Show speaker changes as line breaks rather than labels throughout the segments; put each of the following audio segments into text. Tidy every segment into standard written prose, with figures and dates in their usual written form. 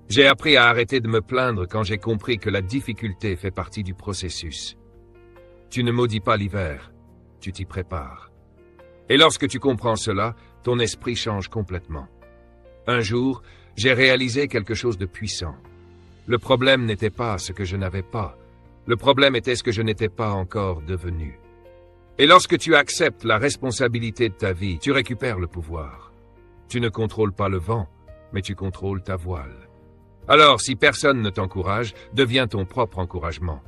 J'ai appris à arrêter de me plaindre quand j'ai compris que la difficulté fait partie du processus. Tu ne maudis pas l'hiver, tu t'y prépares. Et lorsque tu comprends cela, ton esprit change complètement. Un jour, j'ai réalisé quelque chose de puissant. Le problème n'était pas ce que je n'avais pas. Le problème était ce que je n'étais pas encore devenu. Et lorsque tu acceptes la responsabilité de ta vie, tu récupères le pouvoir. Tu ne contrôles pas le vent, mais tu contrôles ta voile. Alors, si personne ne t'encourage, deviens ton propre encouragement.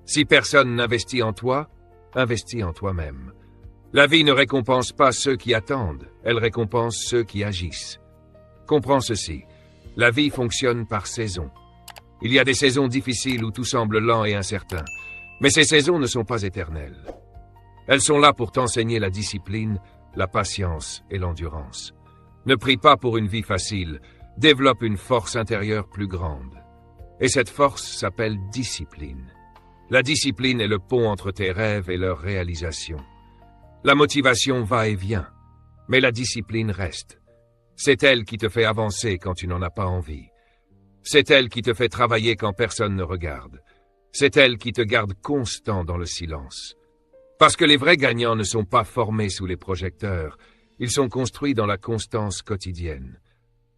Si personne n'investit en toi, investis en toi-même. La vie ne récompense pas ceux qui attendent, elle récompense ceux qui agissent. Comprends ceci, la vie fonctionne par saisons. Il y a des saisons difficiles où tout semble lent et incertain, mais ces saisons ne sont pas éternelles. Elles sont là pour t'enseigner la discipline, la patience et l'endurance. Ne prie pas pour une vie facile, développe une force intérieure plus grande. Et cette force s'appelle discipline. La discipline est le pont entre tes rêves et leur réalisation. La motivation va et vient, mais la discipline reste. C'est elle qui te fait avancer quand tu n'en as pas envie. C'est elle qui te fait travailler quand personne ne regarde. C'est elle qui te garde constant dans le silence. Parce que les vrais gagnants ne sont pas formés sous les projecteurs, ils sont construits dans la constance quotidienne.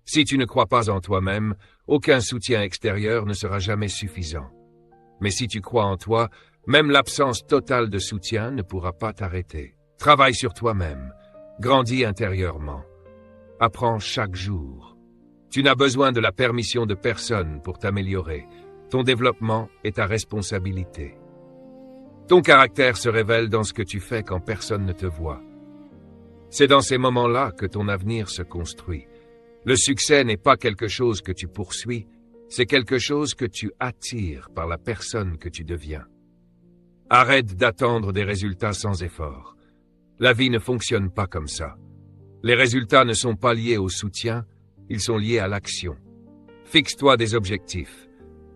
Si tu ne crois pas en toi-même, aucun soutien extérieur ne sera jamais suffisant. Mais si tu crois en toi, même l'absence totale de soutien ne pourra pas t'arrêter. Travaille sur toi-même, grandis intérieurement. Apprends chaque jour. Tu n'as besoin de la permission de personne pour t'améliorer. Ton développement est ta responsabilité. Ton caractère se révèle dans ce que tu fais quand personne ne te voit. C'est dans ces moments-là que ton avenir se construit. Le succès n'est pas quelque chose que tu poursuis, c'est quelque chose que tu attires par la personne que tu deviens. Arrête d'attendre des résultats sans effort. La vie ne fonctionne pas comme ça. Les résultats ne sont pas liés au soutien, ils sont liés à l'action. Fixe-toi des objectifs.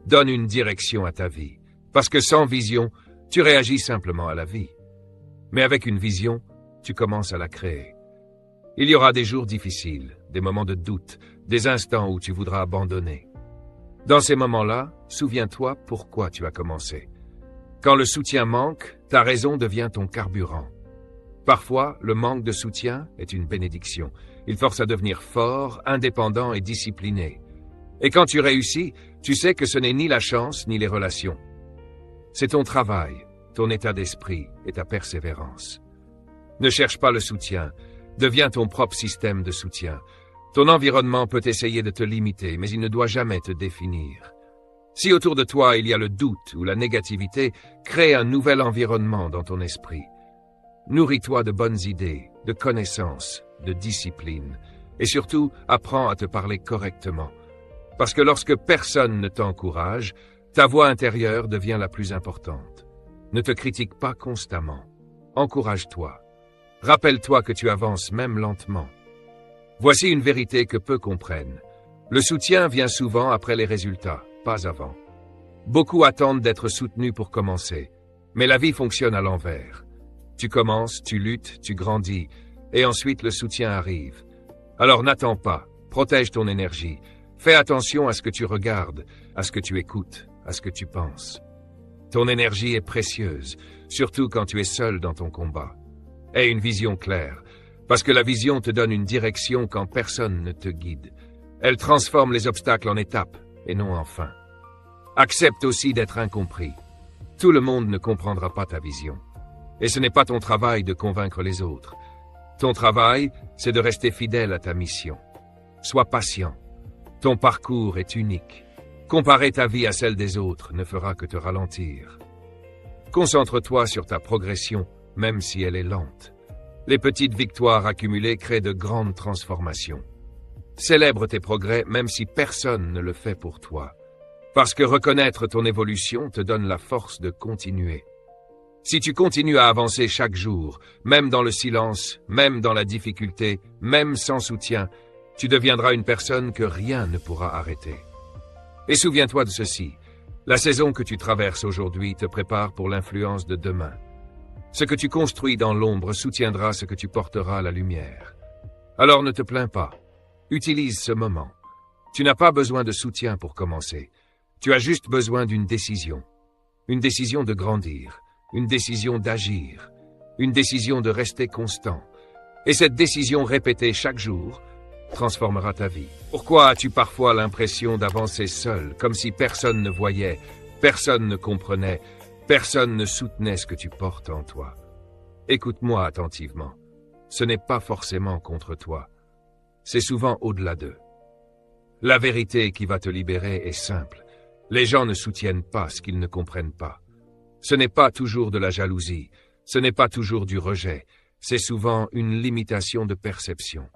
Donne une direction à ta vie. Parce que sans vision, tu réagis simplement à la vie. Mais avec une vision, tu commences à la créer. Il y aura des jours difficiles, des moments de doute, des instants où tu voudras abandonner. Dans ces moments-là, souviens-toi pourquoi tu as commencé. Quand le soutien manque, ta raison devient ton carburant. Parfois, le manque de soutien est une bénédiction. Il force à devenir fort, indépendant et discipliné. Et quand tu réussis, tu sais que ce n'est ni la chance ni les relations. C'est ton travail, ton état d'esprit et ta persévérance. Ne cherche pas le soutien, deviens ton propre système de soutien. Ton environnement peut essayer de te limiter, mais il ne doit jamais te définir. Si autour de toi il y a le doute ou la négativité, crée un nouvel environnement dans ton esprit. Nourris-toi de bonnes idées, de connaissances, de discipline, et surtout, apprends à te parler correctement. Parce que lorsque personne ne t'encourage, ta voix intérieure devient la plus importante. Ne te critique pas constamment. Encourage-toi. Rappelle-toi que tu avances même lentement. Voici une vérité que peu comprennent. Le soutien vient souvent après les résultats, pas avant. Beaucoup attendent d'être soutenus pour commencer, mais la vie fonctionne à l'envers. Tu commences, tu luttes, tu grandis, et ensuite le soutien arrive. Alors n'attends pas, protège ton énergie, fais attention à ce que tu regardes, à ce que tu écoutes, à ce que tu penses. Ton énergie est précieuse, surtout quand tu es seul dans ton combat. Aie une vision claire, parce que la vision te donne une direction quand personne ne te guide. Elle transforme les obstacles en étapes, et non en fins. Accepte aussi d'être incompris. Tout le monde ne comprendra pas ta vision. Et ce n'est pas ton travail de convaincre les autres. Ton travail, c'est de rester fidèle à ta mission. Sois patient. Ton parcours est unique. Comparer ta vie à celle des autres ne fera que te ralentir. Concentre-toi sur ta progression, même si elle est lente. Les petites victoires accumulées créent de grandes transformations. Célèbre tes progrès même si personne ne le fait pour toi. Parce que reconnaître ton évolution te donne la force de continuer. Si tu continues à avancer chaque jour, même dans le silence, même dans la difficulté, même sans soutien, tu deviendras une personne que rien ne pourra arrêter. Et souviens-toi de ceci, la saison que tu traverses aujourd'hui te prépare pour l'influence de demain. Ce que tu construis dans l'ombre soutiendra ce que tu porteras à la lumière. Alors ne te plains pas, utilise ce moment. Tu n'as pas besoin de soutien pour commencer. Tu as juste besoin d'une décision. Une décision de grandir, une décision d'agir, une décision de rester constant. Et cette décision répétée chaque jour transformera ta vie. Pourquoi as-tu parfois l'impression d'avancer seul, comme si personne ne voyait, personne ne comprenait, personne ne soutenait ce que tu portes en toi? Écoute-moi attentivement. Ce n'est pas forcément contre toi. C'est souvent au-delà d'eux. La vérité qui va te libérer est simple. Les gens ne soutiennent pas ce qu'ils ne comprennent pas. Ce n'est pas toujours de la jalousie, ce n'est pas toujours du rejet, c'est souvent une limitation de perception.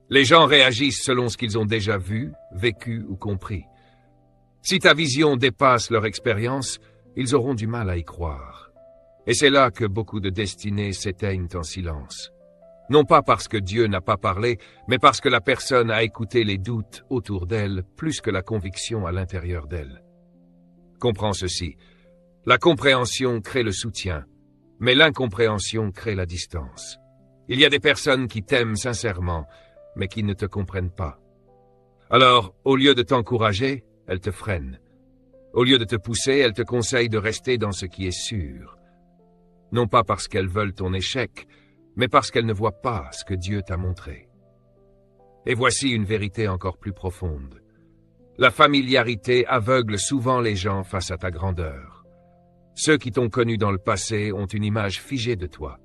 Les gens réagissent selon ce qu'ils ont déjà vu, vécu ou compris. Si ta vision dépasse leur expérience, ils auront du mal à y croire. Et c'est là que beaucoup de destinées s'éteignent en silence. Non pas parce que Dieu n'a pas parlé, mais parce que la personne a écouté les doutes autour d'elle plus que la conviction à l'intérieur d'elle. Comprends ceci. La compréhension crée le soutien, mais l'incompréhension crée la distance. Il y a des personnes qui t'aiment sincèrement, mais qui ne te comprennent pas. Alors, au lieu de t'encourager, elles te freinent. Au lieu de te pousser, elles te conseillent de rester dans ce qui est sûr. Non pas parce qu'elles veulent ton échec, mais parce qu'elles ne voient pas ce que Dieu t'a montré. Et voici une vérité encore plus profonde. La familiarité aveugle souvent les gens face à ta grandeur. Ceux qui t'ont connu dans le passé ont une image figée de toi.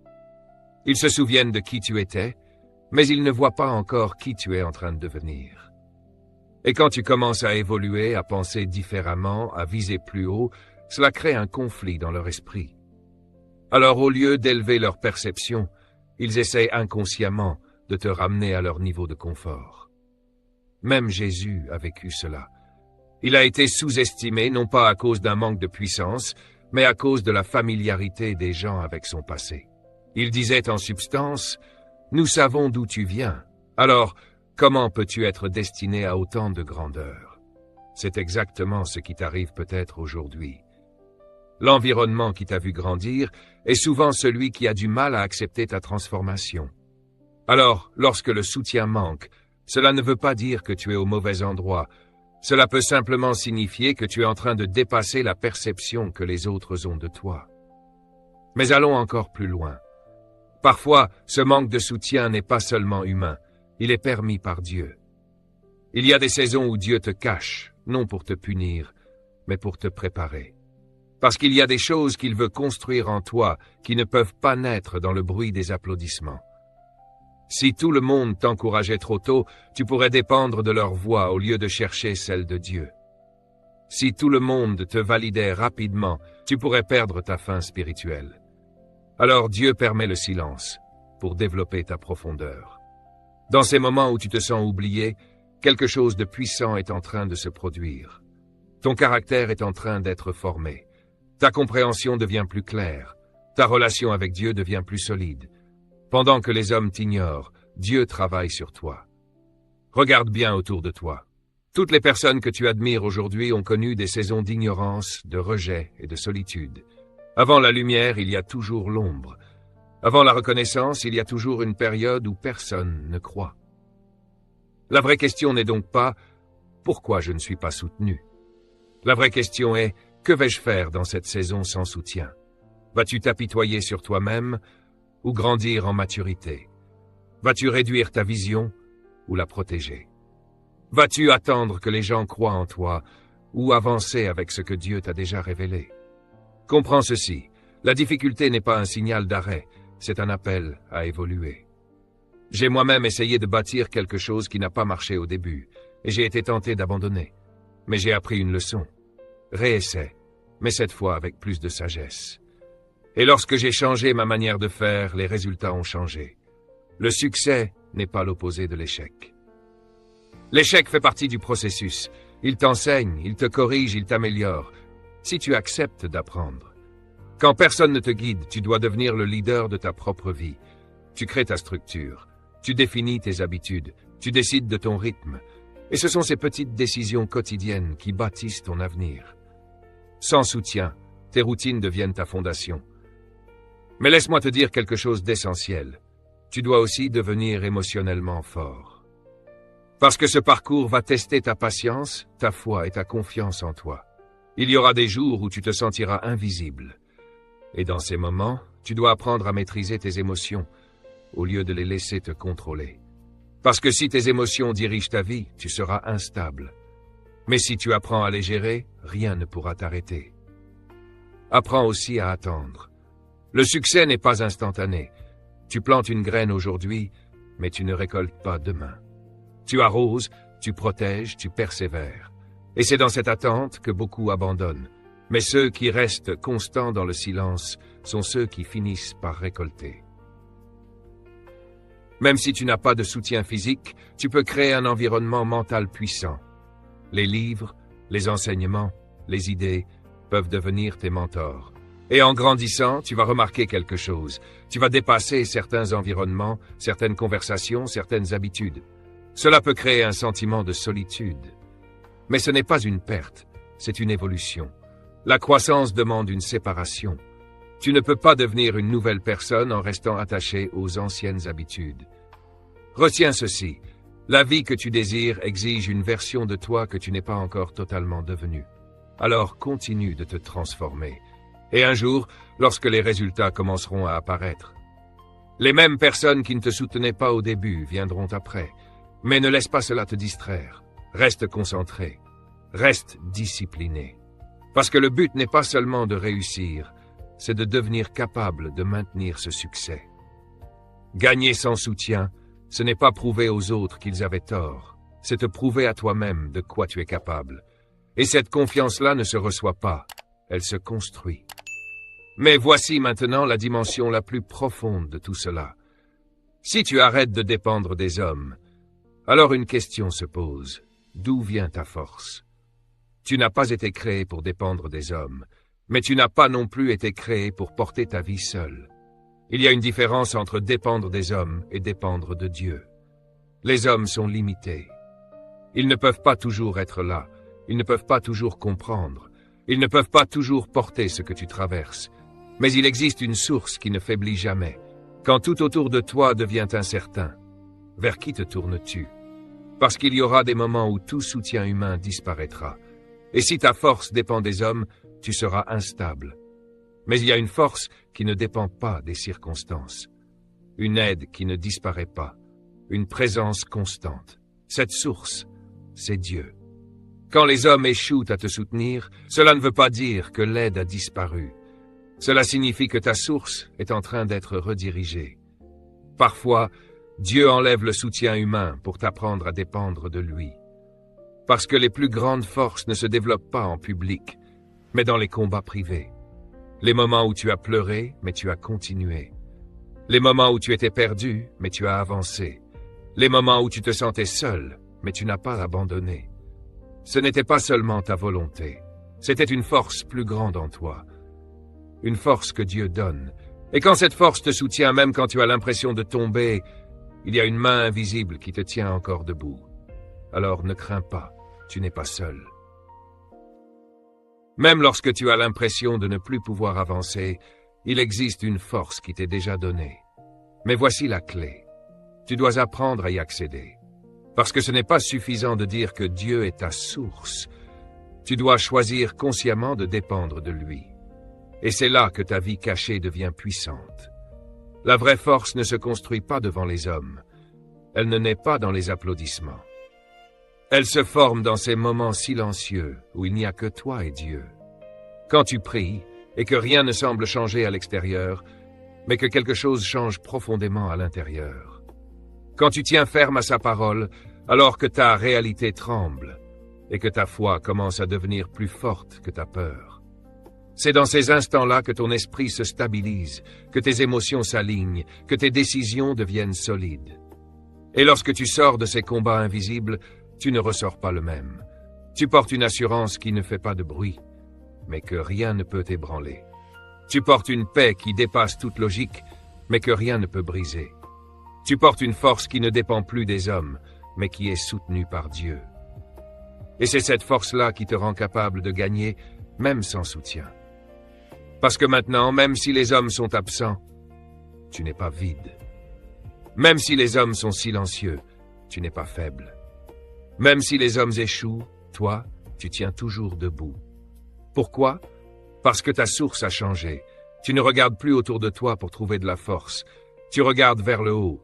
Ils se souviennent de qui tu étais, mais ils ne voient pas encore qui tu es en train de devenir. Et quand tu commences à évoluer, à penser différemment, à viser plus haut, cela crée un conflit dans leur esprit. Alors au lieu d'élever leur perception, ils essayent inconsciemment de te ramener à leur niveau de confort. Même Jésus a vécu cela. Il a été sous-estimé non pas à cause d'un manque de puissance, mais à cause de la familiarité des gens avec son passé. Il disait en substance, « Nous savons d'où tu viens, alors comment peux-tu être destiné à autant de grandeur ?» C'est exactement ce qui t'arrive peut-être aujourd'hui. L'environnement qui t'a vu grandir est souvent celui qui a du mal à accepter ta transformation. Alors, lorsque le soutien manque, cela ne veut pas dire que tu es au mauvais endroit. Cela peut simplement signifier que tu es en train de dépasser la perception que les autres ont de toi. Mais allons encore plus loin. Parfois, ce manque de soutien n'est pas seulement humain, il est permis par Dieu. Il y a des saisons où Dieu te cache, non pour te punir, mais pour te préparer. Parce qu'il y a des choses qu'il veut construire en toi qui ne peuvent pas naître dans le bruit des applaudissements. Si tout le monde t'encourageait trop tôt, tu pourrais dépendre de leur voix au lieu de chercher celle de Dieu. Si tout le monde te validait rapidement, tu pourrais perdre ta faim spirituelle. Alors Dieu permet le silence pour développer ta profondeur. Dans ces moments où tu te sens oublié, quelque chose de puissant est en train de se produire. Ton caractère est en train d'être formé. Ta compréhension devient plus claire. Ta relation avec Dieu devient plus solide. Pendant que les hommes t'ignorent, Dieu travaille sur toi. Regarde bien autour de toi. Toutes les personnes que tu admires aujourd'hui ont connu des saisons d'ignorance, de rejet et de solitude. Avant la lumière, il y a toujours l'ombre. Avant la reconnaissance, il y a toujours une période où personne ne croit. La vraie question n'est donc pas « Pourquoi je ne suis pas soutenu ?» La vraie question est « Que vais-je faire dans cette saison sans soutien ?» Vas-tu t'apitoyer sur toi-même ou grandir en maturité? Vas-tu réduire ta vision ou la protéger? Vas-tu attendre que les gens croient en toi ou avancer avec ce que Dieu t'a déjà révélé? Comprends ceci, la difficulté n'est pas un signal d'arrêt, c'est un appel à évoluer. J'ai moi-même essayé de bâtir quelque chose qui n'a pas marché au début, et j'ai été tenté d'abandonner. Mais j'ai appris une leçon. Réessaie, mais cette fois avec plus de sagesse. Et lorsque j'ai changé ma manière de faire, les résultats ont changé. Le succès n'est pas l'opposé de l'échec. L'échec fait partie du processus. Il t'enseigne, il te corrige, il t'améliore. Si tu acceptes d'apprendre. Quand personne ne te guide, tu dois devenir le leader de ta propre vie. Tu crées ta structure, tu définis tes habitudes, tu décides de ton rythme. Et ce sont ces petites décisions quotidiennes qui bâtissent ton avenir. Sans soutien, tes routines deviennent ta fondation. Mais laisse-moi te dire quelque chose d'essentiel. Tu dois aussi devenir émotionnellement fort. Parce que ce parcours va tester ta patience, ta foi et ta confiance en toi. Il y aura des jours où tu te sentiras invisible. Et dans ces moments, tu dois apprendre à maîtriser tes émotions, au lieu de les laisser te contrôler. Parce que si tes émotions dirigent ta vie, tu seras instable. Mais si tu apprends à les gérer, rien ne pourra t'arrêter. Apprends aussi à attendre. Le succès n'est pas instantané. Tu plantes une graine aujourd'hui, mais tu ne récoltes pas demain. Tu arroses, tu protèges, tu persévères. Et c'est dans cette attente que beaucoup abandonnent. Mais ceux qui restent constants dans le silence sont ceux qui finissent par récolter. Même si tu n'as pas de soutien physique, tu peux créer un environnement mental puissant. Les livres, les enseignements, les idées peuvent devenir tes mentors. Et en grandissant, tu vas remarquer quelque chose. Tu vas dépasser certains environnements, certaines conversations, certaines habitudes. Cela peut créer un sentiment de solitude. Mais ce n'est pas une perte, c'est une évolution. La croissance demande une séparation. Tu ne peux pas devenir une nouvelle personne en restant attaché aux anciennes habitudes. Retiens ceci, la vie que tu désires exige une version de toi que tu n'es pas encore totalement devenue. Alors continue de te transformer. Et un jour, lorsque les résultats commenceront à apparaître, les mêmes personnes qui ne te soutenaient pas au début viendront après. Mais ne laisse pas cela te distraire. Reste concentré. Reste discipliné. Parce que le but n'est pas seulement de réussir, c'est de devenir capable de maintenir ce succès. Gagner sans soutien, ce n'est pas prouver aux autres qu'ils avaient tort, c'est te prouver à toi-même de quoi tu es capable. Et cette confiance-là ne se reçoit pas, elle se construit. Mais voici maintenant la dimension la plus profonde de tout cela. Si tu arrêtes de dépendre des hommes, alors une question se pose. D'où vient ta force? Tu n'as pas été créé pour dépendre des hommes, mais tu n'as pas non plus été créé pour porter ta vie seul. Il y a une différence entre dépendre des hommes et dépendre de Dieu. Les hommes sont limités. Ils ne peuvent pas toujours être là. Ils ne peuvent pas toujours comprendre. Ils ne peuvent pas toujours porter ce que tu traverses. Mais il existe une source qui ne faiblit jamais. Quand tout autour de toi devient incertain, vers qui te tournes-tu? Parce qu'il y aura des moments où tout soutien humain disparaîtra. Et si ta force dépend des hommes, tu seras instable. Mais il y a une force qui ne dépend pas des circonstances. Une aide qui ne disparaît pas. Une présence constante. Cette source, c'est Dieu. Quand les hommes échouent à te soutenir, cela ne veut pas dire que l'aide a disparu. Cela signifie que ta source est en train d'être redirigée. Parfois, Dieu enlève le soutien humain pour t'apprendre à dépendre de lui. Parce que les plus grandes forces ne se développent pas en public, mais dans les combats privés. Les moments où tu as pleuré, mais tu as continué. Les moments où tu étais perdu, mais tu as avancé. Les moments où tu te sentais seul, mais tu n'as pas abandonné. Ce n'était pas seulement ta volonté, c'était une force plus grande en toi. Une force que Dieu donne. Et quand cette force te soutient, même quand tu as l'impression de tomber, il y a une main invisible qui te tient encore debout. Alors ne crains pas, tu n'es pas seul. Même lorsque tu as l'impression de ne plus pouvoir avancer, il existe une force qui t'est déjà donnée. Mais voici la clé. Tu dois apprendre à y accéder. Parce que ce n'est pas suffisant de dire que Dieu est ta source. Tu dois choisir consciemment de dépendre de lui. Et c'est là que ta vie cachée devient puissante. La vraie force ne se construit pas devant les hommes. Elle ne naît pas dans les applaudissements. Elle se forme dans ces moments silencieux où il n'y a que toi et Dieu. Quand tu pries et que rien ne semble changer à l'extérieur, mais que quelque chose change profondément à l'intérieur. Quand tu tiens ferme à sa parole, alors que ta réalité tremble et que ta foi commence à devenir plus forte que ta peur. C'est dans ces instants-là que ton esprit se stabilise, que tes émotions s'alignent, que tes décisions deviennent solides. Et lorsque tu sors de ces combats invisibles, tu ne ressors pas le même. Tu portes une assurance qui ne fait pas de bruit, mais que rien ne peut ébranler. Tu portes une paix qui dépasse toute logique, mais que rien ne peut briser. Tu portes une force qui ne dépend plus des hommes, mais qui est soutenue par Dieu. Et c'est cette force-là qui te rend capable de gagner, même sans soutien. Parce que maintenant, même si les hommes sont absents, tu n'es pas vide. Même si les hommes sont silencieux, tu n'es pas faible. Même si les hommes échouent, toi, tu tiens toujours debout. Pourquoi? Parce que ta source a changé. Tu ne regardes plus autour de toi pour trouver de la force. Tu regardes vers le haut.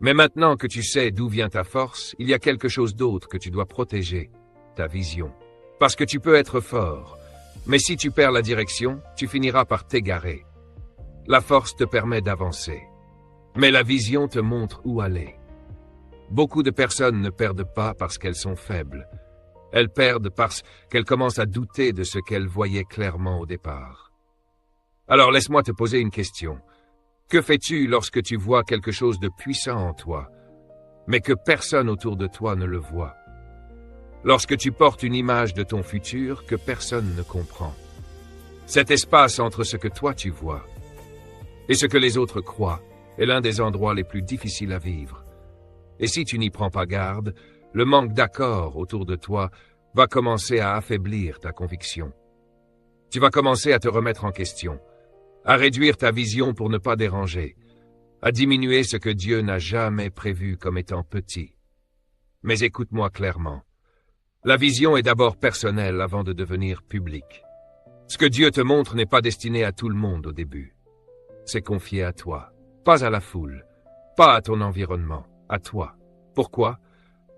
Mais maintenant que tu sais d'où vient ta force, il y a quelque chose d'autre que tu dois protéger, ta vision. Parce que tu peux être fort, mais si tu perds la direction, tu finiras par t'égarer. La force te permet d'avancer, mais la vision te montre où aller. Beaucoup de personnes ne perdent pas parce qu'elles sont faibles. Elles perdent parce qu'elles commencent à douter de ce qu'elles voyaient clairement au départ. Alors laisse-moi te poser une question. Que fais-tu lorsque tu vois quelque chose de puissant en toi, mais que personne autour de toi ne le voit? Lorsque tu portes une image de ton futur que personne ne comprend. Cet espace entre ce que toi tu vois et ce que les autres croient est l'un des endroits les plus difficiles à vivre. Et si tu n'y prends pas garde, le manque d'accord autour de toi va commencer à affaiblir ta conviction. Tu vas commencer à te remettre en question, à réduire ta vision pour ne pas déranger, à diminuer ce que Dieu n'a jamais prévu comme étant petit. Mais écoute-moi clairement. La vision est d'abord personnelle avant de devenir publique. Ce que Dieu te montre n'est pas destiné à tout le monde au début. C'est confié à toi, pas à la foule, pas à ton environnement, à toi. Pourquoi?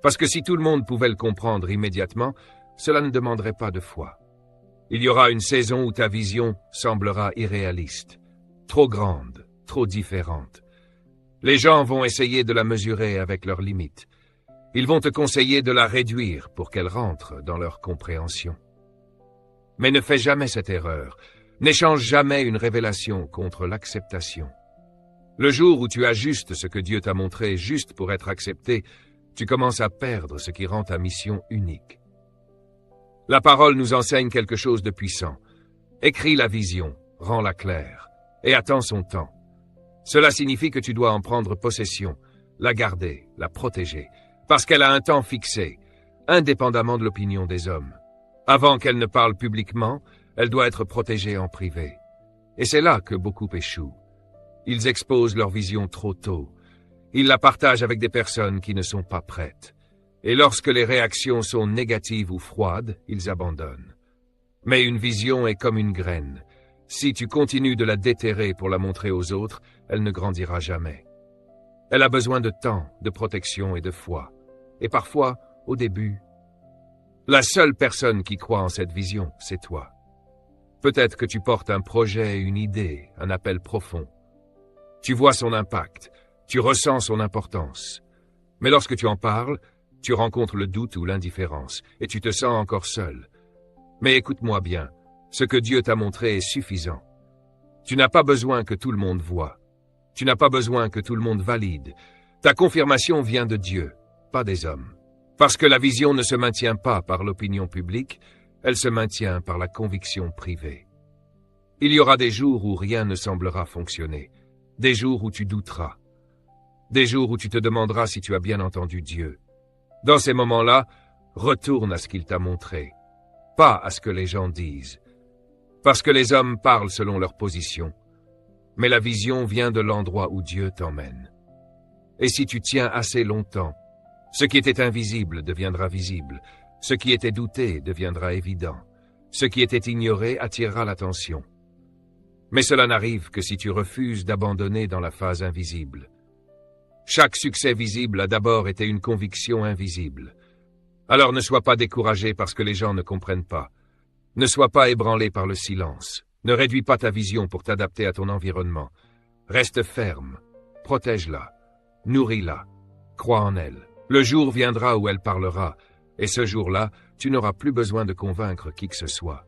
Parce que si tout le monde pouvait le comprendre immédiatement, cela ne demanderait pas de foi. Il y aura une saison où ta vision semblera irréaliste, trop grande, trop différente. Les gens vont essayer de la mesurer avec leurs limites. Ils vont te conseiller de la réduire pour qu'elle rentre dans leur compréhension. Mais ne fais jamais cette erreur. N'échange jamais une révélation contre l'acceptation. Le jour où tu ajustes ce que Dieu t'a montré juste pour être accepté, tu commences à perdre ce qui rend ta mission unique. La parole nous enseigne quelque chose de puissant. Écris la vision, rends-la claire, et attends son temps. Cela signifie que tu dois en prendre possession, la garder, la protéger, parce qu'elle a un temps fixé, indépendamment de l'opinion des hommes. Avant qu'elle ne parle publiquement, elle doit être protégée en privé. Et c'est là que beaucoup échouent. Ils exposent leur vision trop tôt. Ils la partagent avec des personnes qui ne sont pas prêtes. Et lorsque les réactions sont négatives ou froides, ils abandonnent. Mais une vision est comme une graine. Si tu continues de la déterrer pour la montrer aux autres, elle ne grandira jamais. Elle a besoin de temps, de protection et de foi. Et parfois, au début, la seule personne qui croit en cette vision, c'est toi. Peut-être que tu portes un projet, une idée, un appel profond. Tu vois son impact, tu ressens son importance. Mais lorsque tu en parles, tu rencontres le doute ou l'indifférence, et tu te sens encore seul. Mais écoute-moi bien, ce que Dieu t'a montré est suffisant. Tu n'as pas besoin que tout le monde voie. Tu n'as pas besoin que tout le monde valide. Ta confirmation vient de Dieu, pas des hommes. Parce que la vision ne se maintient pas par l'opinion publique, elle se maintient par la conviction privée. Il y aura des jours où rien ne semblera fonctionner, des jours où tu douteras, des jours où tu te demanderas si tu as bien entendu Dieu. Dans ces moments-là, retourne à ce qu'il t'a montré, pas à ce que les gens disent. Parce que les hommes parlent selon leur position, mais la vision vient de l'endroit où Dieu t'emmène. Et si tu tiens assez longtemps, ce qui était invisible deviendra visible, ce qui était douté deviendra évident, ce qui était ignoré attirera l'attention. Mais cela n'arrive que si tu refuses d'abandonner dans la phase invisible. Chaque succès visible a d'abord été une conviction invisible. Alors ne sois pas découragé parce que les gens ne comprennent pas. Ne sois pas ébranlé par le silence. Ne réduis pas ta vision pour t'adapter à ton environnement. Reste ferme, protège-la, nourris-la, crois en elle. Le jour viendra où elle parlera, et ce jour-là, tu n'auras plus besoin de convaincre qui que ce soit.